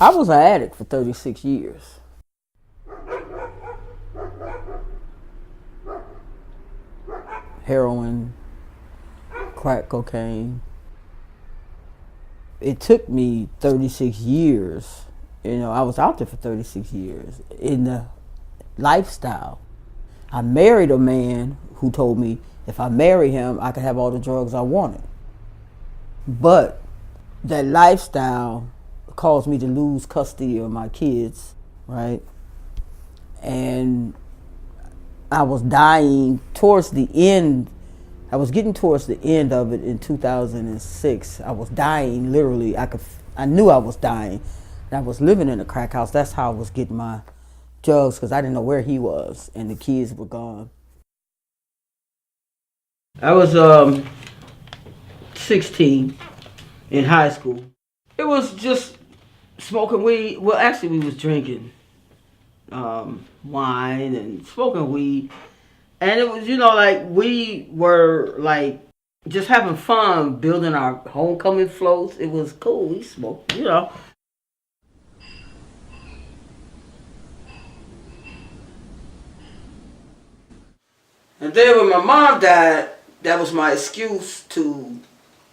I was an addict for 36 years. Heroin, crack cocaine. It took me 36 years. I was out there for 36 years in the lifestyle. I married a man who told me if I marry him, I could have all the drugs I wanted. But that lifestyle caused me to lose custody of my kids, right? And I was dying towards the end. I was getting towards the end of it in 2006. I was dying, literally. I knew I was dying. And I was living in a crack house. That's how I was getting my drugs, because I didn't know where he was, and the kids were gone. I was 16 in high school. It was just smoking weed. Well, actually, we was drinking wine and smoking weed. And it was, like we were like just having fun building our homecoming floats. It was cool. We smoked, And then when my mom died, that was my excuse to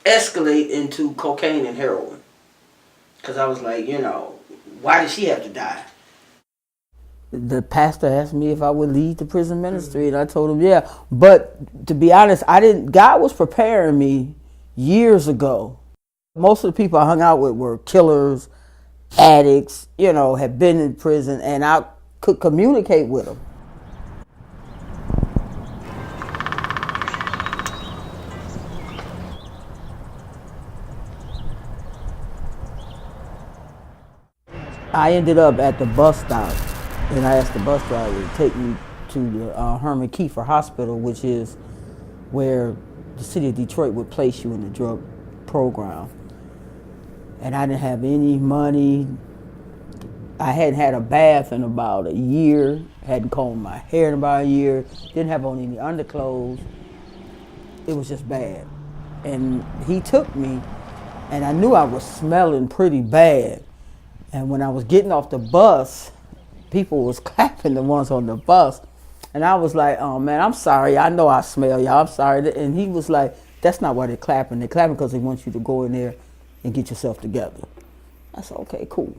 escalate into cocaine and heroin. Because I was like, why did she have to die? The pastor asked me if I would lead the prison ministry, and I told him, yeah. But to be honest, God was preparing me years ago. Most of the people I hung out with were killers, addicts, had been in prison, and I could communicate with them. I ended up at the bus stop, and I asked the bus driver to take me to the Herman Kiefer Hospital, which is where the city of Detroit would place you in the drug program. And I didn't have any money. I hadn't had a bath in about a year, hadn't combed my hair in about a year, didn't have on any underclothes. It was just bad. And he took me, and I knew I was smelling pretty bad. And when I was getting off the bus, people was clapping, the ones on the bus. And I was like, oh man, I'm sorry. I know I smell y'all. I'm sorry. And he was like, that's not why they're clapping. They're clapping because they want you to go in there and get yourself together. I said, okay, cool.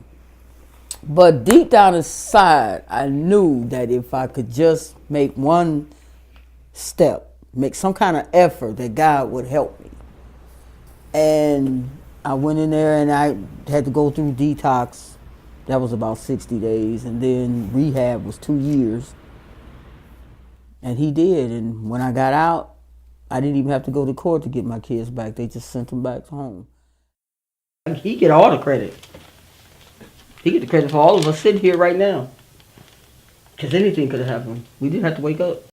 But deep down inside, I knew that if I could just make one step, make some kind of effort, that God would help me. And I went in there and I had to go through detox. That was about 60 days. And then rehab was 2 years. And he did. And when I got out, I didn't even have to go to court to get my kids back. They just sent them back home. He get all the credit. He get the credit for all of us sitting here right now. Because anything could have happened. We didn't have to wake up.